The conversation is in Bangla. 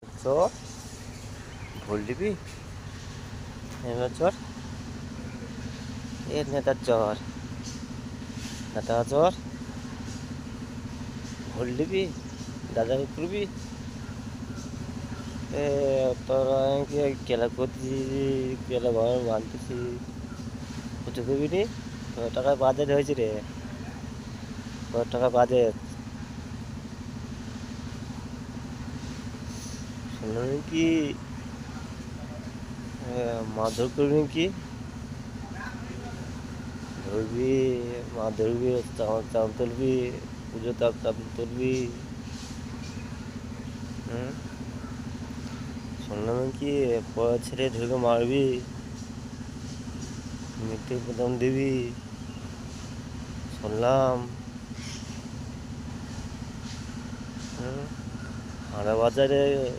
চর ভুল দিবি চর এ নেতার চর নেতা চর ভুল দিবি দাদা করবি এ তোরা কি খেলা করছি খেলা ঘর বানতেছি কিছু করবি নি কত টাকা বাজেট হয়েছে রে কত টাকা বাজেট শুনলাম কি মারধর করবি কি ধরবি মাছ ধরবি চাল তুলবি পুজো চাল তুলবি হুম শুনলাম কি পড়া ছেড়ে ঢুকে মারবি মৃত্যু প্রদান দিবি শুনলাম হুম হারা বাজারে